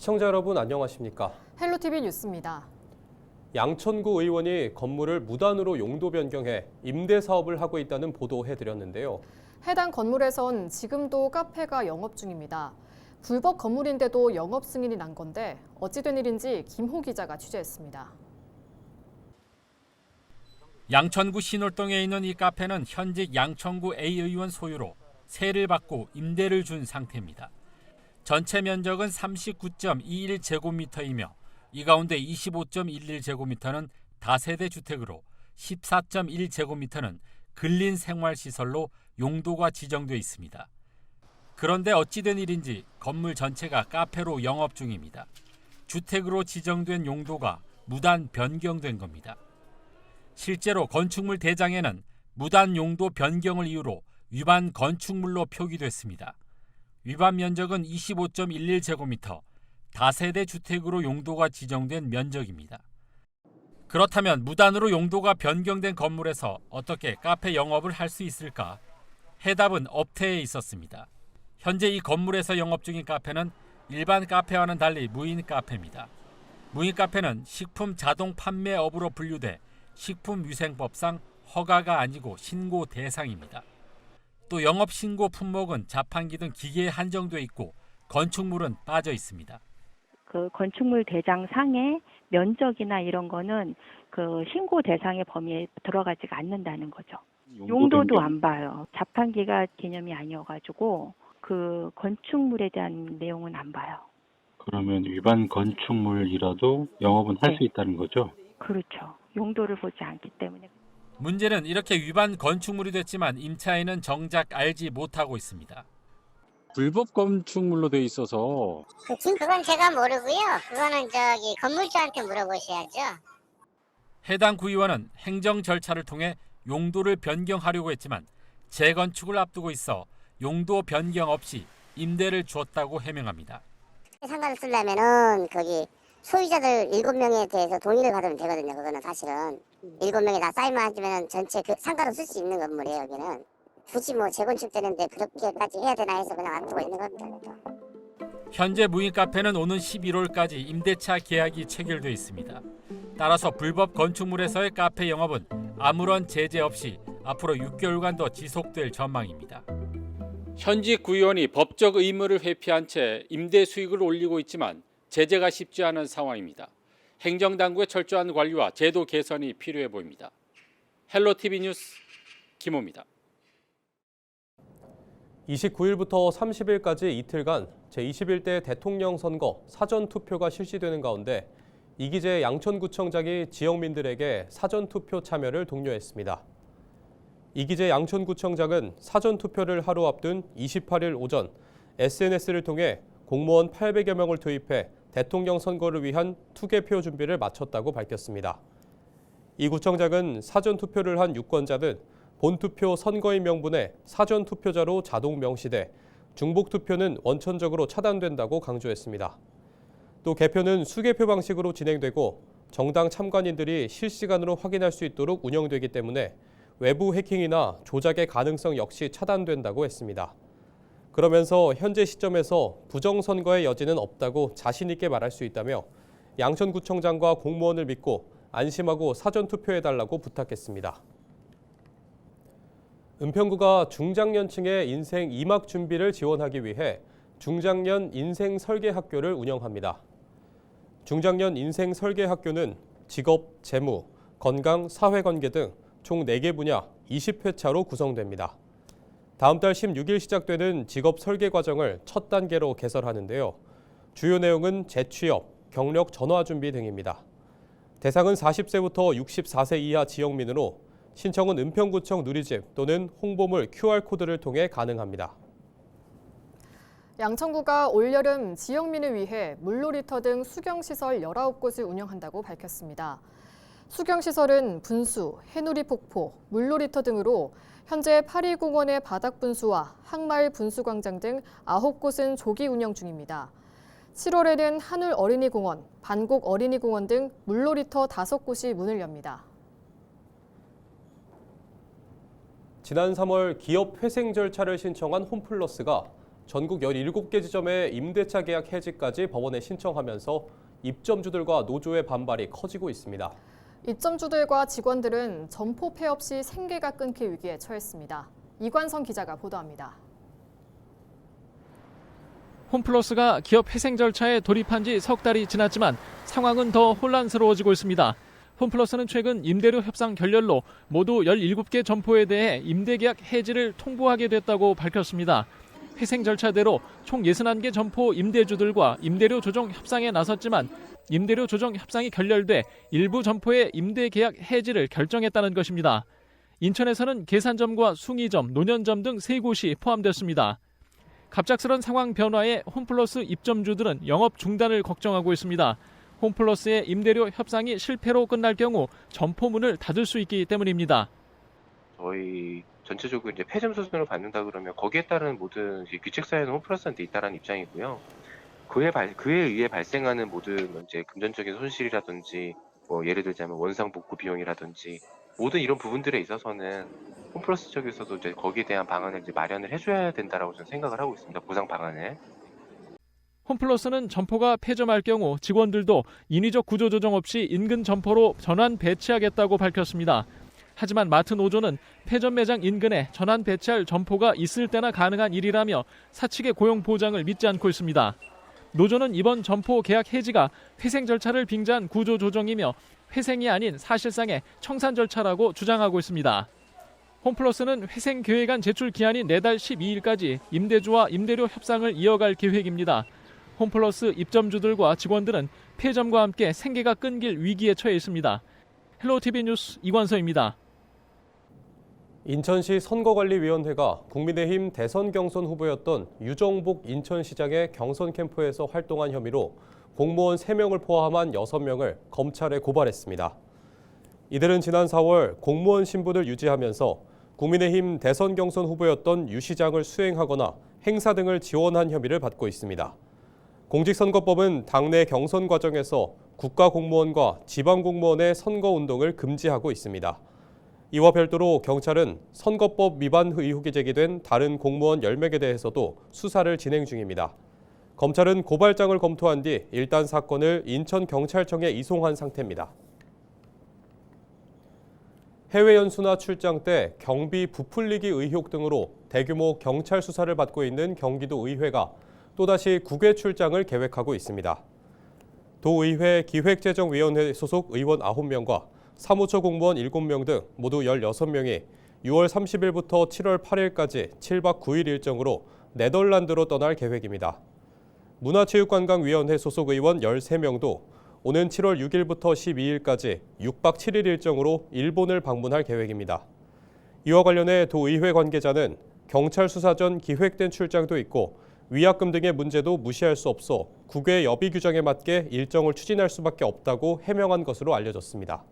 시청자 여러분 안녕하십니까? 헬로티비 뉴스입니다. 양천구 의원이 건물을 무단으로 용도 변경해 임대 사업을 하고 있다는 보도해드렸는데요. 해당 건물에선 지금도 카페가 영업 중입니다. 불법 건물인데도 영업 승인이 난 건데 어찌 된 일인지 김호 기자가 취재했습니다. 양천구 신월동에 있는 이 카페는 현직 양천구 A 의원 소유로 세를 받고 임대를 준 상태입니다. 전체 면적은 39.21제곱미터이며 이 가운데 25.11제곱미터는 다세대 주택으로 14.1제곱미터는 근린 생활시설로 용도가 지정돼 있습니다. 그런데 어찌된 일인지 건물 전체가 카페로 영업 중입니다. 주택으로 지정된 용도가 무단 변경된 겁니다. 실제로 건축물 대장에는 무단 용도 변경을 이유로 위반 건축물로 표기됐습니다. 위반 면적은 25.11제곱미터, 다세대 주택으로 용도가 지정된 면적입니다. 그렇다면 무단으로 용도가 변경된 건물에서 어떻게 카페 영업을 할 수 있을까? 해답은 업태에 있었습니다. 현재 이 건물에서 영업 중인 카페는 일반 카페와는 달리 무인 카페입니다. 무인 카페는 식품 자동 판매업으로 분류돼 식품위생법상 허가가 아니고 신고 대상입니다. 또 영업 신고 품목은 자판기 등 기계에 한정돼 있고 건축물은 빠져 있습니다. 그 건축물 대장 상의 면적이나 이런 거는 그 신고 대상의 범위에 들어가지가 않는다는 거죠. 용도도 안 봐요. 자판기가 개념이 아니어가지고 그 건축물에 대한 내용은 안 봐요. 그러면 위반 건축물이라도 영업은 할 수 있다는 거죠? 그렇죠. 용도를 보지 않기 때문에. 문제는 이렇게 위반 건축물이 됐지만 임차인은 정작 알지 못하고 있습니다. 불법 건축물로 돼 있어서 그건 제가 모르고요. 그거는 건물주한테 물어보셔야죠. 해당 구의원은 행정 절차를 통해 용도를 변경하려고 했지만 재건축을 앞두고 있어 용도 변경 없이 임대를 주었다고 해명합니다. 상가를 쓰려면은 거기 소유자들 7명에 대해서 동의를 받으면 되거든요. 그거는 사실은 7명이 다 사인만 해주면 전체 그 상가로 쓸 수 있는 건물이에요. 여기는 굳이 재건축 되는데 그렇게까지 해야 되나 해서 그냥 안 두고 있는 겁니다. 현재 무인 카페는 오는 11월까지 임대차 계약이 체결돼 있습니다. 따라서 불법 건축물에서의 카페 영업은 아무런 제재 없이 앞으로 6개월간 더 지속될 전망입니다. 현직 구의원이 법적 의무를 회피한 채 임대 수익을 올리고 있지만 제재가 쉽지 않은 상황입니다. 행정당국의 철저한 관리와 제도 개선이 필요해 보입니다. 헬로티비 뉴스 김호입니다. 29일부터 30일까지 이틀간 제21대 대통령 선거 사전투표가 실시되는 가운데 이기재 양천구청장이 지역민들에게 사전투표 참여를 독려했습니다. 이기재 양천구청장은 사전투표를 하루 앞둔 28일 오전 SNS를 통해 공무원 800여 명을 투입해 대통령 선거를 위한 투개표 준비를 마쳤다고 밝혔습니다. 이 구청장은 사전투표를 한 유권자는 본투표 선거인 명분에 사전투표자로 자동 명시돼 중복투표는 원천적으로 차단된다고 강조했습니다. 또 개표는 수개표 방식으로 진행되고 정당 참관인들이 실시간으로 확인할 수 있도록 운영되기 때문에 외부 해킹이나 조작의 가능성 역시 차단된다고 했습니다. 그러면서 현재 시점에서 부정선거의 여지는 없다고 자신 있게 말할 수 있다며 양천구청장과 공무원을 믿고 안심하고 사전투표해달라고 부탁했습니다. 은평구가 중장년층의 인생 2막 준비를 지원하기 위해 중장년 인생 설계 학교를 운영합니다. 중장년 인생 설계 학교는 직업, 재무, 건강, 사회관계 등 총 4개 분야 20회차로 구성됩니다. 다음 달 16일 시작되는 직업 설계 과정을 첫 단계로 개설하는데요. 주요 내용은 재취업, 경력 전화 준비 등입니다. 대상은 40세부터 64세 이하 지역민으로 신청은 은평구청 누리집 또는 홍보물 QR코드를 통해 가능합니다. 양천구가 올여름 지역민을 위해 물놀이터 등 수경시설 19곳을 운영한다고 밝혔습니다. 수경시설은 분수, 해누리 폭포, 물놀이터 등으로 현재 파리공원의 바닥 분수와 항마을 분수광장 등 9곳은 조기 운영 중입니다. 7월에는 한울 어린이공원, 반곡 어린이공원 등 물놀이터 5곳이 문을 엽니다. 지난 3월 기업 회생 절차를 신청한 홈플러스가 전국 17개 지점의 임대차 계약 해지까지 법원에 신청하면서 입점주들과 노조의 반발이 커지고 있습니다. 입점주들과 직원들은 점포 폐업 시 생계가 끊길 위기에 처했습니다. 이관성 기자가 보도합니다. 홈플러스가 기업 회생 절차에 돌입한 지 석 달이 지났지만 상황은 더 혼란스러워지고 있습니다. 홈플러스는 최근 임대료 협상 결렬로 모두 17개 점포에 대해 임대계약 해지를 통보하게 됐다고 밝혔습니다. 회생 절차대로 총 61개 점포 임대주들과 임대료 조정 협상에 나섰지만 임대료 조정 협상이 결렬돼 일부 점포의 임대계약 해지를 결정했다는 것입니다. 인천에서는 계산점과 숭이점, 논현점 등 3곳이 포함됐습니다. 갑작스런 상황 변화에 홈플러스 입점주들은 영업 중단을 걱정하고 있습니다. 홈플러스의 임대료 협상이 실패로 끝날 경우 점포 문을 닫을 수 있기 때문입니다. 저희 전체적으로 이제 폐점 수준으로 받는다 그러면 거기에 따른 모든 규칙 사유는 홈플러스한테 있다라는 입장이고요. 그에 의해 발생하는 모든 이제 금전적인 손실이라든지 뭐 예를 들자면 원상 복구 비용이라든지 모든 이런 부분들에 있어서는 홈플러스 쪽에서도 이제 거기에 대한 방안을 이제 마련을 해줘야 된다라고 저는 생각을 하고 있습니다. 보상 방안을. 홈플러스는 점포가 폐점할 경우 직원들도 인위적 구조 조정 없이 인근 점포로 전환 배치하겠다고 밝혔습니다. 하지만 마트 노조는 폐점 매장 인근에 전환 배치할 점포가 있을 때나 가능한 일이라며 사측의 고용 보장을 믿지 않고 있습니다. 노조는 이번 점포 계약 해지가 회생 절차를 빙자한 구조 조정이며 회생이 아닌 사실상의 청산 절차라고 주장하고 있습니다. 홈플러스는 회생 계획안 제출 기한이 내달 12일까지 임대주와 임대료 협상을 이어갈 계획입니다. 홈플러스 입점주들과 직원들은 폐점과 함께 생계가 끊길 위기에 처해 있습니다. 헬로티비 뉴스 이관서입니다. 인천시 선거관리위원회가 국민의힘 대선 경선 후보였던 유정복 인천시장의 경선 캠프에서 활동한 혐의로 공무원 3명을 포함한 6명을 검찰에 고발했습니다. 이들은 지난 4월 공무원 신분을 유지하면서 국민의힘 대선 경선 후보였던 유 시장을 수행하거나 행사 등을 지원한 혐의를 받고 있습니다. 공직선거법은 당내 경선 과정에서 국가공무원과 지방공무원의 선거운동을 금지하고 있습니다. 이와 별도로 경찰은 선거법 위반 의혹이 제기된 다른 공무원 10명에 대해서도 수사를 진행 중입니다. 검찰은 고발장을 검토한 뒤 일단 사건을 인천경찰청에 이송한 상태입니다. 해외 연수나 출장 때 경비 부풀리기 의혹 등으로 대규모 경찰 수사를 받고 있는 경기도 의회가 또다시 국외 출장을 계획하고 있습니다. 도의회 기획재정위원회 소속 의원 9명과 사무처 공무원 7명 등 모두 16명이 6월 30일부터 7월 8일까지 7박 9일 일정으로 네덜란드로 떠날 계획입니다. 문화체육관광위원회 소속 의원 13명도 오는 7월 6일부터 12일까지 6박 7일 일정으로 일본을 방문할 계획입니다. 이와 관련해 도의회 관계자는 경찰 수사 전 기획된 출장도 있고 위약금 등의 문제도 무시할 수 없어 국외 여비 규정에 맞게 일정을 추진할 수밖에 없다고 해명한 것으로 알려졌습니다.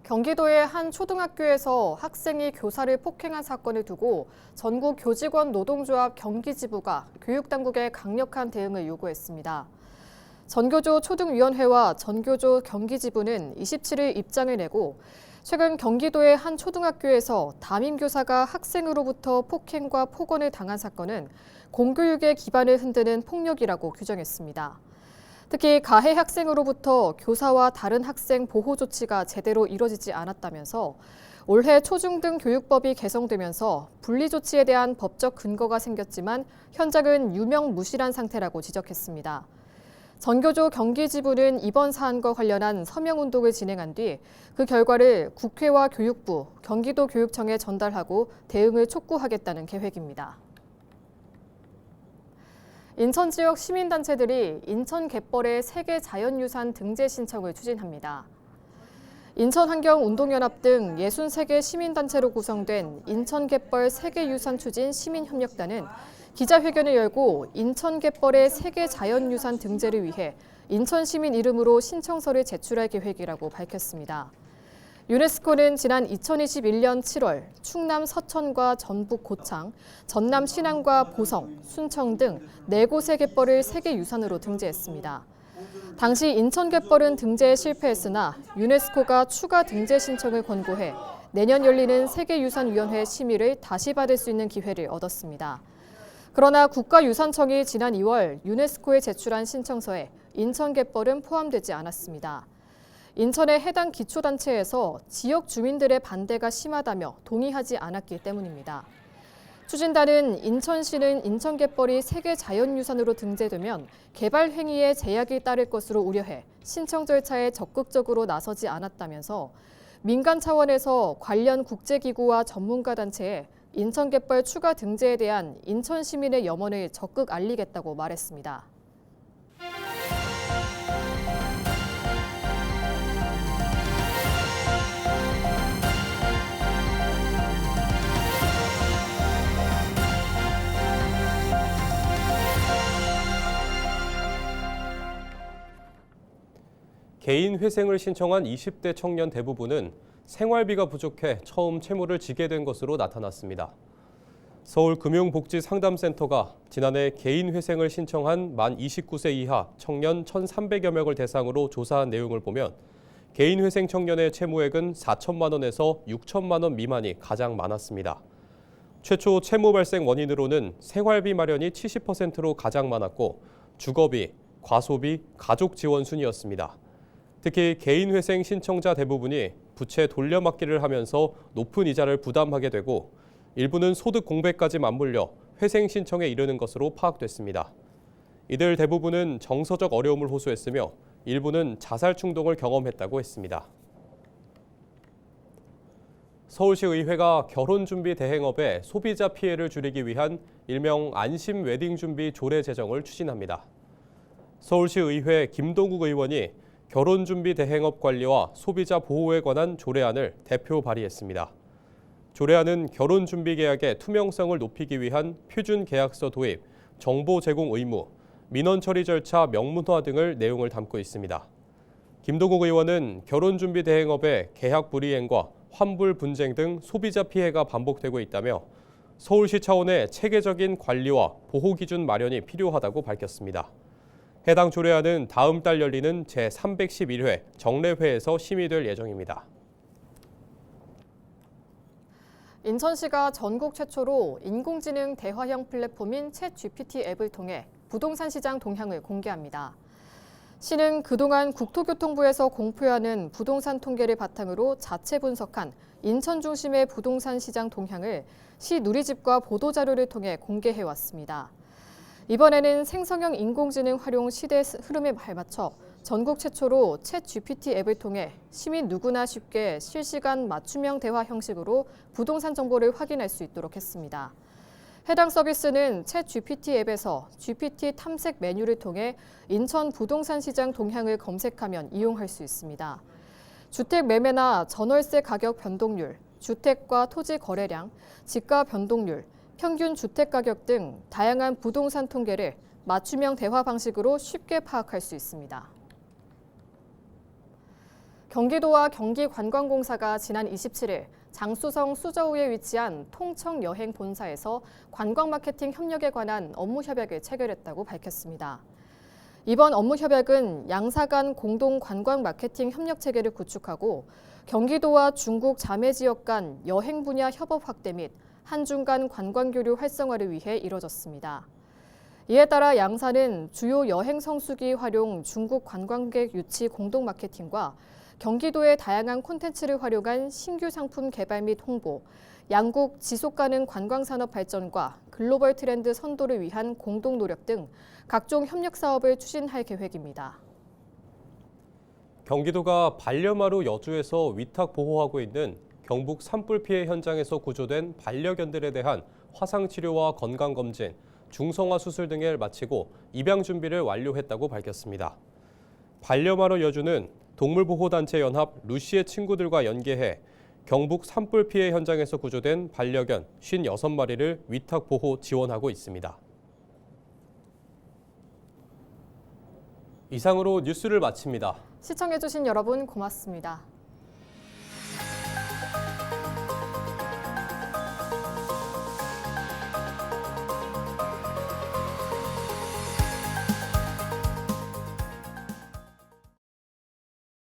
경기도의 한 초등학교에서 학생이 교사를 폭행한 사건을 두고 전국 교직원 노동조합 경기지부가 교육당국에 강력한 대응을 요구했습니다. 전교조 초등위원회와 전교조 경기지부는 27일 입장을 내고 최근 경기도의 한 초등학교에서 담임교사가 학생으로부터 폭행과 폭언을 당한 사건은 공교육의 기반을 흔드는 폭력이라고 규정했습니다. 특히 가해 학생으로부터 교사와 다른 학생 보호 조치가 제대로 이뤄지지 않았다면서 올해 초중등 교육법이 개정되면서 분리 조치에 대한 법적 근거가 생겼지만 현장은 유명무실한 상태라고 지적했습니다. 전교조 경기지부는 이번 사안과 관련한 서명운동을 진행한 뒤 그 결과를 국회와 교육부, 경기도 교육청에 전달하고 대응을 촉구하겠다는 계획입니다. 인천 지역 시민단체들이 인천 갯벌의 세계 자연유산 등재 신청을 추진합니다. 인천환경운동연합 등 63개 시민단체로 구성된 인천 갯벌 세계유산 추진 시민협력단은 기자회견을 열고 인천 갯벌의 세계 자연유산 등재를 위해 인천 시민 이름으로 신청서를 제출할 계획이라고 밝혔습니다. 유네스코는 지난 2021년 7월 충남 서천과 전북 고창, 전남 신안과 보성, 순청 등 4곳의 갯벌을 세계유산으로 등재했습니다. 당시 인천 갯벌은 등재에 실패했으나 유네스코가 추가 등재 신청을 권고해 내년 열리는 세계유산위원회 심의를 다시 받을 수 있는 기회를 얻었습니다. 그러나 국가유산청이 지난 2월 유네스코에 제출한 신청서에 인천 갯벌은 포함되지 않았습니다. 인천의 해당 기초단체에서 지역 주민들의 반대가 심하다며 동의하지 않았기 때문입니다. 추진단은 인천시는 인천 갯벌이 세계자연유산으로 등재되면 개발 행위에 제약이 따를 것으로 우려해 신청 절차에 적극적으로 나서지 않았다면서 민간 차원에서 관련 국제기구와 전문가 단체에 인천 갯벌 추가 등재에 대한 인천 시민의 염원을 적극 알리겠다고 말했습니다. 개인 회생을 신청한 20대 청년 대부분은 생활비가 부족해 처음 채무를 지게 된 것으로 나타났습니다. 서울금융복지상담센터가 지난해 개인 회생을 신청한 만 29세 이하 청년 1,300여 명을 대상으로 조사한 내용을 보면 개인 회생 청년의 채무액은 4천만 원에서 6천만 원 미만이 가장 많았습니다. 최초 채무 발생 원인으로는 생활비 마련이 70%로 가장 많았고 주거비, 과소비, 가족 지원 순이었습니다. 특히 개인 회생 신청자 대부분이 부채 돌려막기를 하면서 높은 이자를 부담하게 되고 일부는 소득 공백까지 맞물려 회생 신청에 이르는 것으로 파악됐습니다. 이들 대부분은 정서적 어려움을 호소했으며 일부는 자살 충동을 경험했다고 했습니다. 서울시의회가 결혼준비 대행업의 소비자 피해를 줄이기 위한 일명 안심 웨딩 준비 조례 제정을 추진합니다. 서울시의회 김동국 의원이 결혼준비 대행업 관리와 소비자 보호에 관한 조례안을 대표 발의했습니다. 조례안은 결혼준비 계약의 투명성을 높이기 위한 표준 계약서 도입, 정보 제공 의무, 민원 처리 절차 명문화 등을 내용을 담고 있습니다. 김동국 의원은 결혼준비 대행업의 계약 불이행과 환불 분쟁 등 소비자 피해가 반복되고 있다며 서울시 차원의 체계적인 관리와 보호 기준 마련이 필요하다고 밝혔습니다. 해당 조례안은 다음 달 열리는 제311회 정례회에서 심의될 예정입니다. 인천시가 전국 최초로 인공지능 대화형 플랫폼인 챗GPT 앱을 통해 부동산 시장 동향을 공개합니다. 시는 그동안 국토교통부에서 공표하는 부동산 통계를 바탕으로 자체 분석한 인천 중심의 부동산 시장 동향을 시 누리집과 보도자료를 통해 공개해왔습니다. 이번에는 생성형 인공지능 활용 시대 흐름에 발맞춰 전국 최초로 챗GPT 앱을 통해 시민 누구나 쉽게 실시간 맞춤형 대화 형식으로 부동산 정보를 확인할 수 있도록 했습니다. 해당 서비스는 챗GPT 앱에서 GPT 탐색 메뉴를 통해 인천 부동산 시장 동향을 검색하면 이용할 수 있습니다. 주택 매매나 전월세 가격 변동률, 주택과 토지 거래량, 지가 변동률, 평균 주택 가격 등 다양한 부동산 통계를 맞춤형 대화 방식으로 쉽게 파악할 수 있습니다. 경기도와 경기관광공사가 지난 27일 장수성 수저우에 위치한 통청 여행 본사에서 관광 마케팅 협력에 관한 업무 협약을 체결했다고 밝혔습니다. 이번 업무 협약은 양사 간 공동 관광 마케팅 협력 체계를 구축하고 경기도와 중국 자매 지역 간 여행 분야 협업 확대 및 한중 간 관광 교류 활성화를 위해 이뤄졌습니다. 이에 따라 양사는 주요 여행 성수기 활용 중국 관광객 유치 공동 마케팅과 경기도의 다양한 콘텐츠를 활용한 신규 상품 개발 및 홍보, 양국 지속 가능 관광 산업 발전과 글로벌 트렌드 선도를 위한 공동 노력 등 각종 협력 사업을 추진할 계획입니다. 경기도가 반려마루 여주에서 위탁 보호하고 있는 경북 산불 피해 현장에서 구조된 반려견들에 대한 화상 치료와 건강 검진, 중성화 수술 등을 마치고 입양 준비를 완료했다고 밝혔습니다. 반려마루 여주는 동물보호단체 연합 루시의 친구들과 연계해 경북 산불 피해 현장에서 구조된 반려견 56마리를 위탁 보호 지원하고 있습니다. 이상으로 뉴스를 마칩니다. 시청해주신 여러분 고맙습니다.